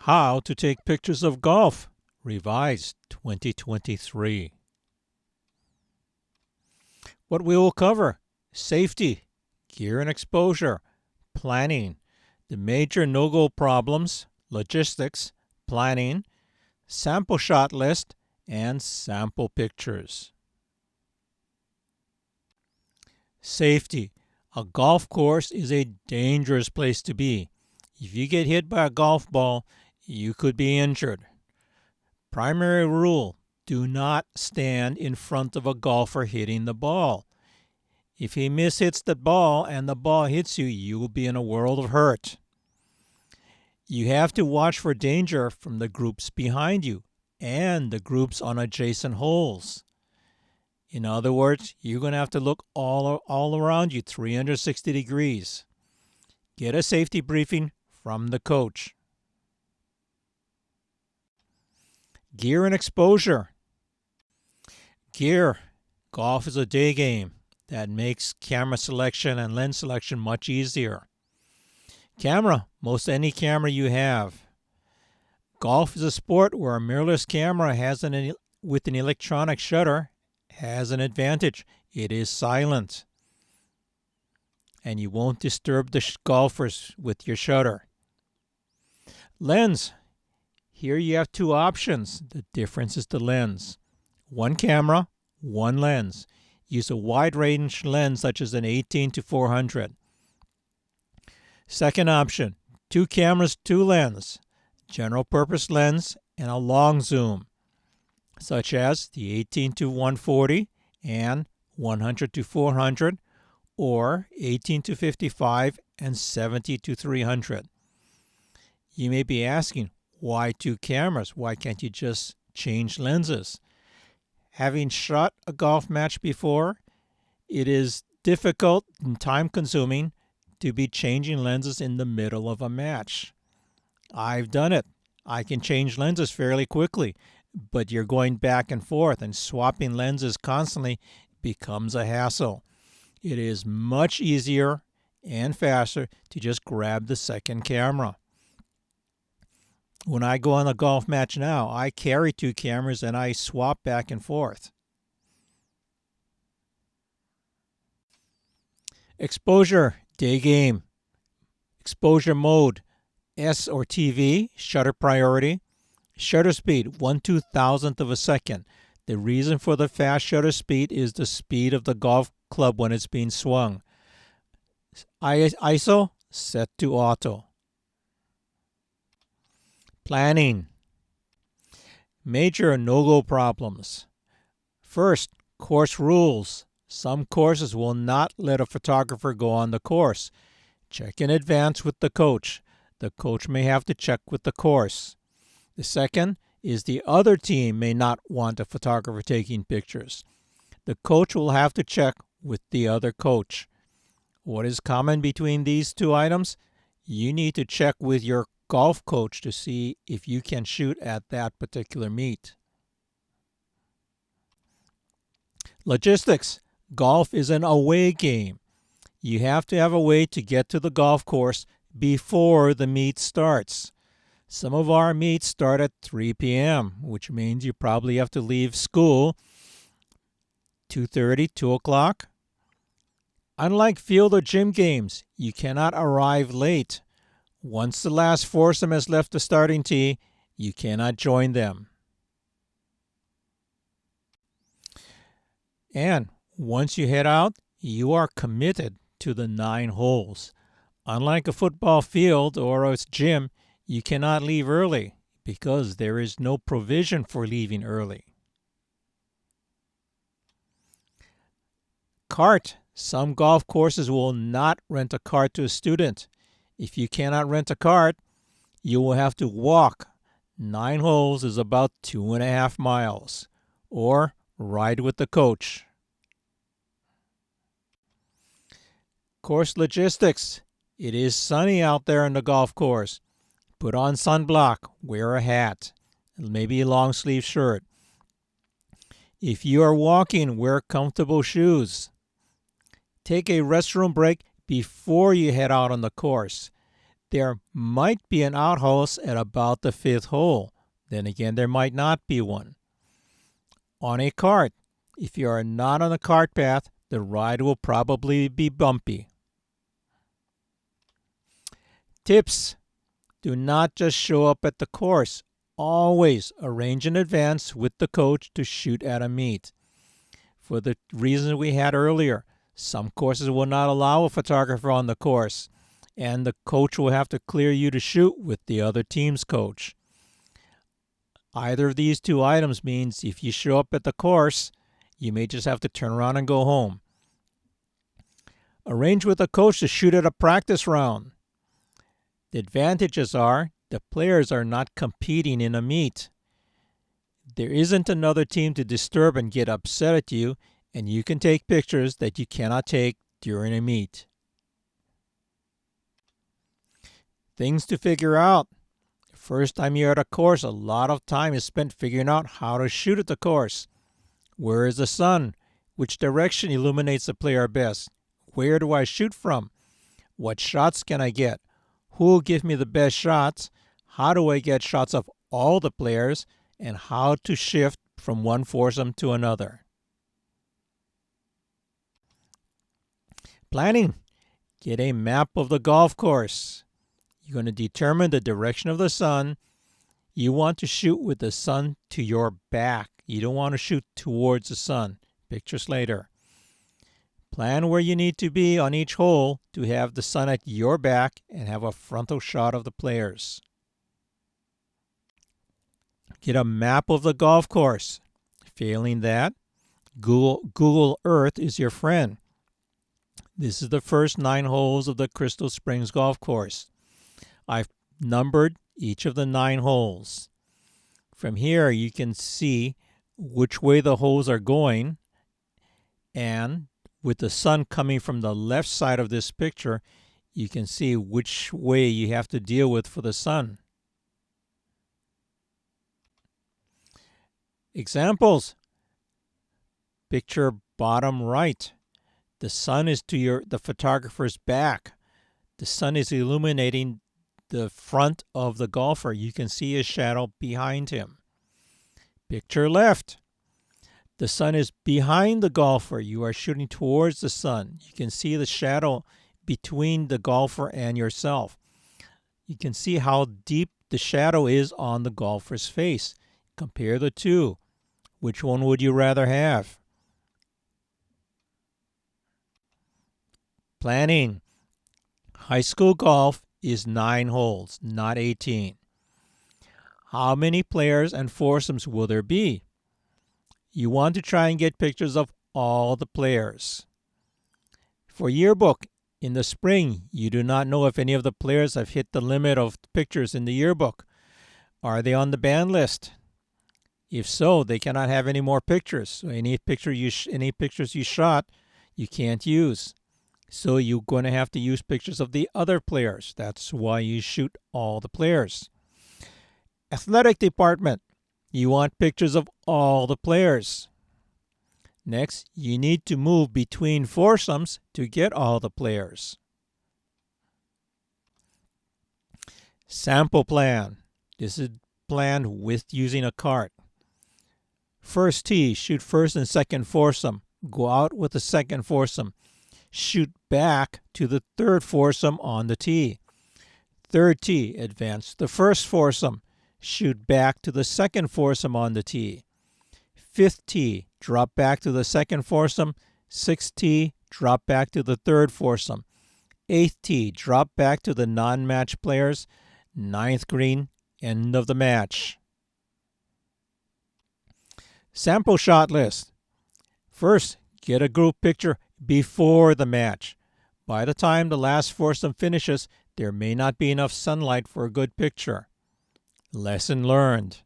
How to Take Pictures of Golf, Revised 2023. What we will cover: safety, gear and exposure, planning, the major no-go problems, logistics, planning, sample shot list, and sample pictures. Safety. A golf course is a dangerous place to be. If you get hit by a golf ball, you could be injured. Primary rule: do not stand in front of a golfer hitting the ball. If he mishits the ball and the ball hits you, you will be in a world of hurt. You have to watch for danger from the groups behind you and the groups on adjacent holes. In other words, you're going to have to look all around you 360 degrees. Get a safety briefing from the coach. Gear and exposure. Gear. Golf is a day game. That makes camera selection and lens selection much easier. Camera. Most any camera you have. Golf is a sport where a mirrorless camera with an electronic shutter has an advantage. It is silent, and you won't disturb the golfers with your shutter. Lens. Here you have two options. The difference is the lens. One camera, one lens. Use a wide range lens such as an 18-400. Second option, two cameras, two lens. General purpose lens and a long zoom, such as the 18-140 and 100-400, or 18-55 and 70-300. You may be asking, why two cameras? Why can't you just change lenses? Having shot a golf match before, it is difficult and time-consuming to be changing lenses in the middle of a match. I've done it. I can change lenses fairly quickly, but you're going back and forth, and swapping lenses constantly becomes a hassle. It is much easier and faster to just grab the second camera. When I go on a golf match now, I carry two cameras and I swap back and forth. Exposure, day game. Exposure mode, S or TV, shutter priority. Shutter speed, 1/2000th of a second. The reason for the fast shutter speed is the speed of the golf club when it's being swung. ISO, set to auto. Planning. Major no-go problems. First, course rules. Some courses will not let a photographer go on the course. Check in advance with the coach. The coach may have to check with the course. The second is the other team may not want a photographer taking pictures. The coach will have to check with the other coach. What is common between these two items? You need to check with your golf coach to see if you can shoot at that particular meet. Logistics. Golf is an away game. You have to have a way to get to the golf course before the meet starts. Some of our meets start at 3 p.m., which means you probably have to leave school 2:30, 2 o'clock. Unlike field or gym games, you cannot arrive late. Once the last foursome has left the starting tee, you cannot join them. And once you head out, you are committed to the 9 holes. Unlike a football field or a gym, you cannot leave early because there is no provision for leaving early. Cart. Some golf courses will not rent a cart to a student. If you cannot rent a cart, you will have to walk. 9 holes is about 2.5 miles, or ride with the coach. Course logistics. It is sunny out there on the golf course. Put on sunblock, wear a hat, maybe a long sleeve shirt. If you are walking, wear comfortable shoes. Take a restroom break before you head out on the course. There might be an outhouse at about the 5th hole. Then again, there might not be one. On a cart, if you are not on a cart path, the ride will probably be bumpy. Tips: do not just show up at the course. Always arrange in advance with the coach to shoot at a meet. For the reasons we had earlier, some courses will not allow a photographer on the course, and the coach will have to clear you to shoot with the other team's coach. Either of these two items means if you show up at the course, you may just have to turn around and go home. Arrange with a coach to shoot at a practice round. The advantages are the players are not competing in a meet. There isn't another team to disturb and get upset at you, and you can take pictures that you cannot take during a meet. Things to figure out. First time you're at a course, a lot of time is spent figuring out how to shoot at the course. Where is the sun? Which direction illuminates the player best? Where do I shoot from? What shots can I get? Who will give me the best shots? How do I get shots of all the players? And how to shift from one foursome to another. Planning. Get a map of the golf course. You're going to determine the direction of the sun. You want to shoot with the sun to your back. You don't want to shoot towards the sun. Pictures later. Plan where you need to be on each hole to have the sun at your back and have a frontal shot of the players. Get a map of the golf course. Failing that, Google Earth is your friend. This is the first 9 holes of the Crystal Springs Golf Course. I've numbered each of the 9 holes. From here, you can see which way the holes are going, and with the sun coming from the left side of this picture, you can see which way you have to deal with for the sun. Examples. Picture bottom right. The sun is to the photographer's back. The sun is illuminating the front of the golfer. You can see his shadow behind him. Picture left. The sun is behind the golfer. You are shooting towards the sun. You can see the shadow between the golfer and yourself. You can see how deep the shadow is on the golfer's face. Compare the two. Which one would you rather have? Planning. High school golf is 9 holes, not 18. How many players and foursomes will there be? You want to try and get pictures of all the players. For yearbook, in the spring, you do not know if any of the players have hit the limit of pictures in the yearbook. Are they on the ban list? If so, they cannot have any more pictures. So any pictures you shot, you can't use. So you're going to have to use pictures of the other players. That's why you shoot all the players. Athletic department. You want pictures of all the players. Next, you need to move between foursomes to get all the players. Sample plan. This is planned with using a cart. First tee, shoot first and second foursome. Go out with the second foursome. Shoot back to the third foursome on the tee. Third tee, advance the first foursome. Shoot back to the second foursome on the tee. Fifth tee, drop back to the second foursome. Sixth tee, drop back to the third foursome. Eighth tee, drop back to the non-match players. Ninth green, end of the match. Sample shot list. First, get a group picture before the match. By the time the last foursome finishes, there may not be enough sunlight for a good picture. Lesson learned.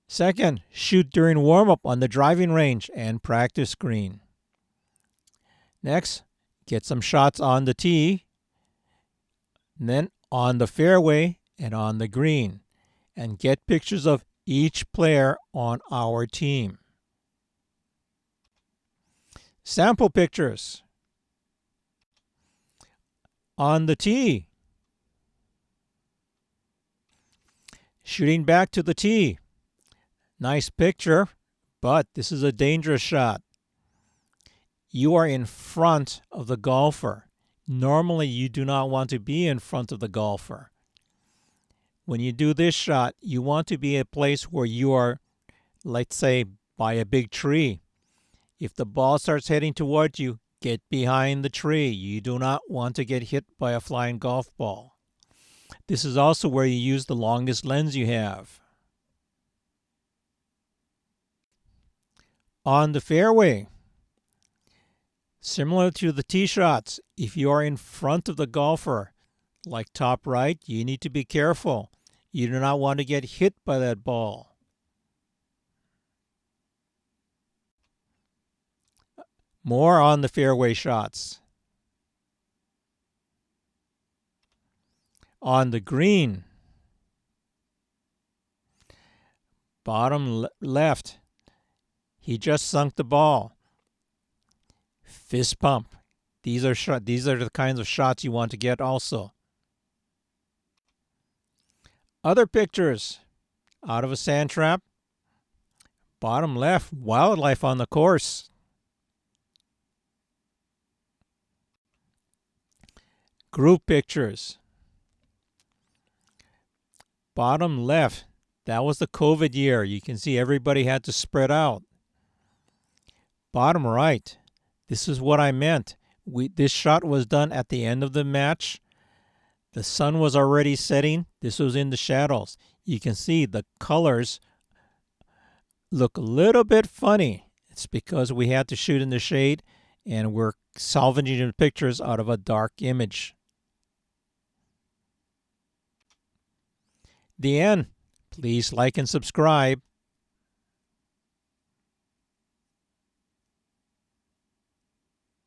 Second, shoot during warm-up on the driving range and practice green. Next, get some shots on the tee, then on the fairway and on the green, and get pictures of each player on our team. Sample pictures. On the tee, Shooting back to the tee. Nice picture, but this is a dangerous shot. You are in front of the golfer. Normally, you do not want to be in front of the golfer. When you do this shot, you want to be at a place where you are, let's say, by a big tree. If the ball starts heading towards you, get behind the tree. You do not want to get hit by a flying golf ball. This is also where you use the longest lens you have. On the fairway, similar to the tee shots, if you are in front of the golfer, like top right, you need to be careful. You do not want to get hit by that ball. More on the fairway shots. On the green, bottom left, he just sunk the ball. Fist pump. These are the kinds of shots you want to get also. Other pictures. Out of a sand trap. Bottom left, wildlife on the course. Group pictures. Bottom left, that was the COVID year. You can see everybody had to spread out. Bottom right, this is what I meant. This shot was done at the end of the match. The sun was already setting. This was in the shadows. You can see the colors look a little bit funny. It's because we had to shoot in the shade and we're salvaging the pictures out of a dark image. The end. Please like and subscribe.